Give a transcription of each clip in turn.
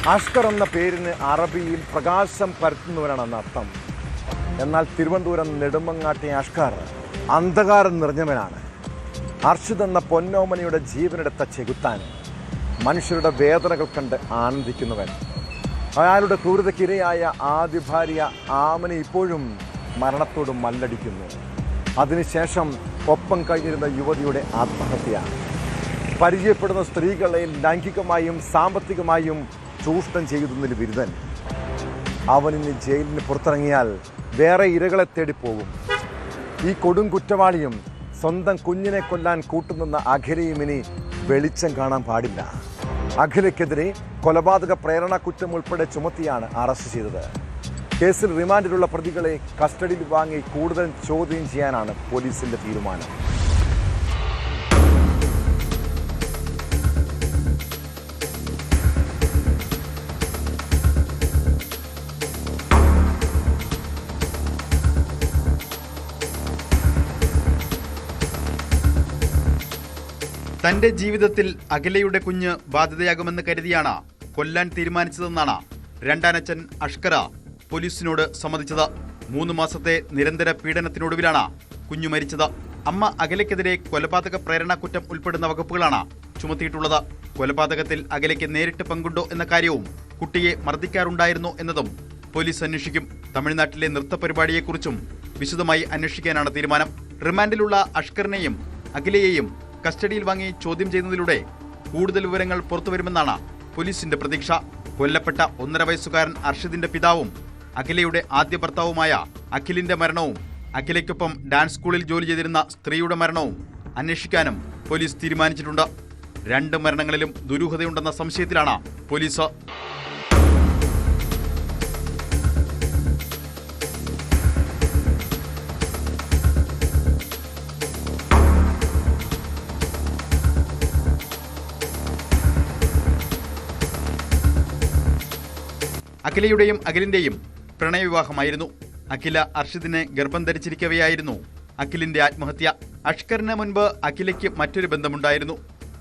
അഷ്കർ എന്ന പേരിന് അറബിയിൽ പ്രകാശം പരത്തുന്നവരാണെന്ന് അർത്ഥം. എന്നാൽ തിരുവനന്തപുരം നെടുമങ്ങാട്ടെ അഷ്കർ അന്ധകാരം നിറഞ്ഞവനാണ്. അർഷിദ് എന്ന പൊന്നോമനയുടെ ജീവനെടുത്ത ചെകുത്താൻ, മനുഷ്യരുടെ വേദനകൾ കണ്ട് ആനന്ദിക്കുന്നവൻ. അയാളുടെ ക്രൂരതയ്ക്കിരയായ ആദ്യ ഭാര്യ ആമന ഇപ്പോഴും മരണത്തോട് മല്ലടിക്കുന്നു. അതിനുശേഷം ഒപ്പം കഴിഞ്ഞിരുന്ന യുവതിയുടെ ആത്മഹത്യ. പരിചയപ്പെടുന്ന സ്ത്രീകളെ ലൈംഗികമായും സാമ്പത്തികമായും ചൂഷണം ചെയ്യുന്നതിൽ ബിരുദൻ. അവനിന്ന് ജയിലിന് പുറത്തിറങ്ങിയാൽ വേറെ ഇരകളെ തേടിപ്പോകും. ഈ കൊടും കുറ്റവാളിയും സ്വന്തം കുഞ്ഞിനെ കൊല്ലാൻ കൂട്ടുനിന്ന അഖിലയും ഇനി വെളിച്ചം കാണാൻ പാടില്ല. അഖിലയ്ക്കെതിരെ കൊലപാതക പ്രേരണ കുറ്റം ഉൾപ്പെടെ ചുമത്തിയാണ് അറസ്റ്റ് ചെയ്തത്. കേസിൽ റിമാൻഡിലുള്ള പ്രതികളെ കസ്റ്റഡിയിൽ വാങ്ങി കൂടുതൽ ചോദ്യം ചെയ്യാനാണ് പോലീസിന്റെ തീരുമാനം. തന്റെ ജീവിതത്തിൽ അഖിലയുടെ കുഞ്ഞ് ബാധ്യതയാകുമെന്ന് കരുതിയാണ് കൊല്ലാൻ തീരുമാനിച്ചതെന്നാണ് രണ്ടാനച്ഛൻ അഷ്കർ പോലീസിനോട് സമ്മതിച്ചത്. 3 മാസത്തെ നിരന്തര പീഡനത്തിനൊടുവിലാണ് കുഞ്ഞു മരിച്ചത്. അമ്മ അഖിലയ്ക്കെതിരെ കൊലപാതക പ്രേരണ കുറ്റം ഉൾപ്പെടുന്ന വകുപ്പുകളാണ് ചുമത്തിയിട്ടുള്ളത്. കൊലപാതകത്തിൽ അഖിലയ്ക്ക് നേരിട്ട് പങ്കുണ്ടോ എന്ന കാര്യവും കുട്ടിയെ മർദ്ദിക്കാറുണ്ടായിരുന്നോ എന്നതും പോലീസ് അന്വേഷിക്കും. തമിഴ്നാട്ടിലെ നൃത്ത പരിപാടിയെക്കുറിച്ചും വിശദമായി അന്വേഷിക്കാനാണ് തീരുമാനം. റിമാൻഡിലുള്ള അഷ്കറിനെയും അഖിലയെയും കസ്റ്റഡിയിൽ വാങ്ങി ചോദ്യം ചെയ്യുന്നതിലൂടെ കൂടുതൽ വിവരങ്ങൾ പുറത്തുവരുമെന്നാണ് പോലീസിന്റെ പ്രതീക്ഷ. കൊല്ലപ്പെട്ട 1.5 വയസ്സുകാരൻ അർഷിദിന്റെ പിതാവും അഖിലയുടെ ആദ്യ ഭർത്താവുമായ അഖിലിന്റെ മരണവും അഖിലയ്ക്കൊപ്പം ഡാൻസ് സ്കൂളിൽ ജോലി ചെയ്തിരുന്ന സ്ത്രീയുടെ മരണവും അന്വേഷിക്കാനും പോലീസ് തീരുമാനിച്ചിട്ടുണ്ട്. 2 മരണങ്ങളിലും ദുരൂഹതയുണ്ടെന്ന സംശയത്തിലാണ് പോലീസ്. അഖിലയുടെയും അഖിലിന്റെയും പ്രണയവിവാഹമായിരുന്നു. അഖില അർഷിദിനെ ഗർഭം ധരിച്ചിരിക്കവെയായിരുന്നു അഖിലിന്റെ ആത്മഹത്യ. അഷ്കറിന് മുൻപ് അഖിലയ്ക്ക് മറ്റൊരു ബന്ധമുണ്ടായിരുന്നു.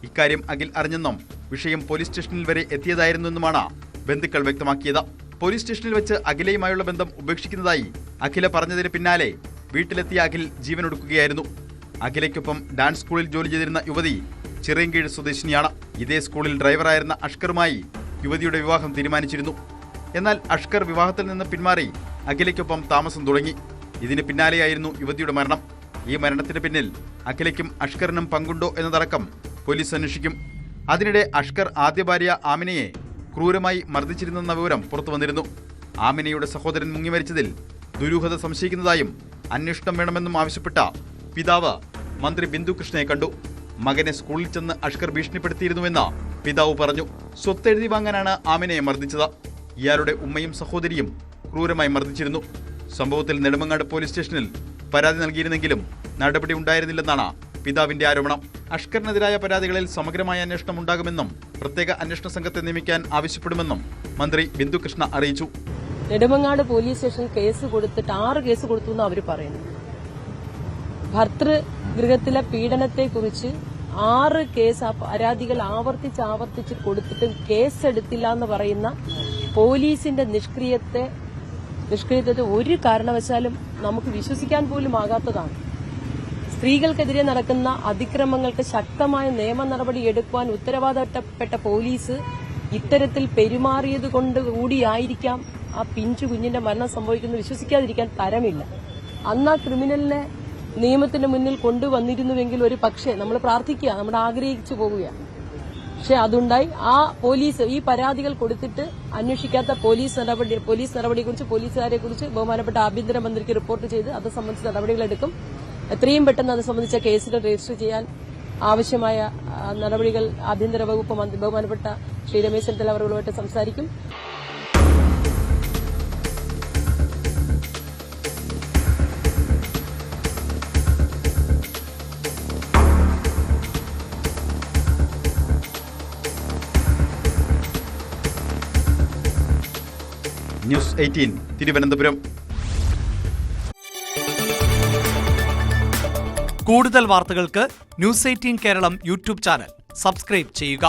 ഇക്കാര്യം അഖിൽ അറിഞ്ഞെന്നും വിഷയം പോലീസ് സ്റ്റേഷനിൽ വരെ എത്തിയതായിരുന്നെന്നുമാണ് ബന്ധുക്കൾ വ്യക്തമാക്കിയത്. പോലീസ് സ്റ്റേഷനിൽ വെച്ച് അഖിലയുമായുള്ള ബന്ധം ഉപേക്ഷിക്കുന്നതായി അഖില പറഞ്ഞതിന് പിന്നാലെ വീട്ടിലെത്തിയ അഖിൽ ജീവനൊടുക്കുകയായിരുന്നു. അഖിലയ്ക്കൊപ്പം ഡാൻസ് സ്കൂളിൽ ജോലി ചെയ്തിരുന്ന യുവതി ചിറയൻകീഴ് സ്വദേശിനിയാണ്. ഇതേ സ്കൂളിൽ ഡ്രൈവറായിരുന്ന അഷ്കറുമായി യുവതിയുടെ വിവാഹം തീരുമാനിച്ചിരുന്നു. എന്നാൽ അഷ്കർ വിവാഹത്തിൽ നിന്ന് പിന്മാറി അഖിലയ്ക്കൊപ്പം താമസം തുടങ്ങി. ഇതിന് പിന്നാലെയായിരുന്നു യുവതിയുടെ മരണം. ഈ മരണത്തിന് പിന്നിൽ അഖിലയ്ക്കും അഷ്കറിനും പങ്കുണ്ടോ എന്നതടക്കം പോലീസ് അന്വേഷിക്കും. അതിനിടെ അഷ്കർ ആദ്യ ഭാര്യ ആമിനയെ ക്രൂരമായി മർദ്ദിച്ചിരുന്നെന്ന വിവരം പുറത്തുവന്നിരുന്നു. ആമിനയുടെ സഹോദരൻ മുങ്ങിമരിച്ചതിൽ ദുരൂഹത സംശയിക്കുന്നതായും അന്വേഷണം വേണമെന്നും ആവശ്യപ്പെട്ട പിതാവ് മന്ത്രി ബിന്ദു കൃഷ്ണയെ കണ്ടു. മകനെ സ്കൂളിൽ ചെന്ന് അഷ്കർ ഭീഷണിപ്പെടുത്തിയിരുന്നുവെന്ന് പിതാവ് പറഞ്ഞു. സ്വത്തെഴുതി വാങ്ങാനാണ് ആമിനയെ മർദ്ദിച്ചത്. ഇയാളുടെ ഉമ്മയും സഹോദരിയും ക്രൂരമായി മർദ്ദിച്ചിരുന്നു. സംഭവത്തിൽ നെടുമങ്ങാട് പോലീസ് സ്റ്റേഷനിൽ പരാതി നൽകിയിരുന്നെങ്കിലും നടപടി ഉണ്ടായിരുന്നില്ലെന്നാണ് പിതാവിന്റെ ആരോപണം. അഷ്കറിനെതിരായ പരാതികളിൽ സമഗ്രമായ അന്വേഷണം ഉണ്ടാകുമെന്നും പ്രത്യേക അന്വേഷണ സംഘത്തെ നിയമിക്കാൻ ആവശ്യപ്പെടുമെന്നും മന്ത്രി ബിന്ദു കൃഷ്ണ അറിയിച്ചു. നെടുമങ്ങാട് പോലീസ് സ്റ്റേഷനിൽ കേസ് കൊടുത്തിട്ട് 6 കേസ് കൊടുത്തു എന്ന് അവർ പറയുന്നു. ഭർതൃഗൃഹത്തിലെ പീഡനത്തെക്കുറിച്ച് 6 കേസ് പരാതികൾ ആവർത്തിച്ച് കൊടുത്തിട്ടും കേസെടുത്തില്ല എന്ന് പറയുന്ന പോലീസിന്റെ നിഷ്ക്രിയത്വത്തെ ഒരു കാരണവശാലും നമുക്ക് വിശ്വസിക്കാൻ പോലും ആകാത്തതാണ്. സ്ത്രീകൾക്കെതിരെ നടക്കുന്ന അതിക്രമങ്ങൾക്ക് ശക്തമായ നിയമ നടപടി എടുക്കുവാൻ ഉത്തരവാദപ്പെട്ട പോലീസ് ഇത്തരത്തിൽ പെരുമാറിയത് കൊണ്ട് കൂടിയായിരിക്കാം ആ പിഞ്ചു കുഞ്ഞിന്റെ മരണം സംഭവിക്കുന്നത് വിശ്വസിക്കാതിരിക്കാൻ തരമില്ല. അന്ന് ആ ക്രിമിനലിനെ നിയമത്തിന് മുന്നിൽ കൊണ്ടുവന്നിരുന്നുവെങ്കിൽ ഒരു പക്ഷേ നമ്മൾ പ്രാർത്ഥിക്കുക, നമ്മൾ ആഗ്രഹിച്ചു പോവുകയാണ്. പക്ഷെ അതുണ്ടായി. ആ പോലീസ് ഈ പരാതികൾ കൊടുത്തിട്ട് അന്വേഷിക്കാത്ത പോലീസ് നടപടിയെക്കുറിച്ച് പോലീസുകാരെക്കുറിച്ച് ബഹുമാനപ്പെട്ട ആഭ്യന്തരമന്ത്രിക്ക് റിപ്പോർട്ട് ചെയ്ത് അത് സംബന്ധിച്ച നടപടികളെടുക്കും. എത്രയും പെട്ടെന്ന് അത് സംബന്ധിച്ച കേസുകൾ രജിസ്റ്റർ ചെയ്യാൻ ആവശ്യമായ നടപടികൾ ആഭ്യന്തര വകുപ്പ് മന്ത്രി ബഹുമാനപ്പെട്ട ശ്രീ രമേശ് ചെന്നിത്തല അവരുമായിട്ട് സംസാരിക്കും. ന്യൂസ് 18 തിരുവനന്തപുരം. കൂടുതൽ വാർത്തകൾക്ക് news 18 Keralam YouTube channel subscribe ചെയ്യുക.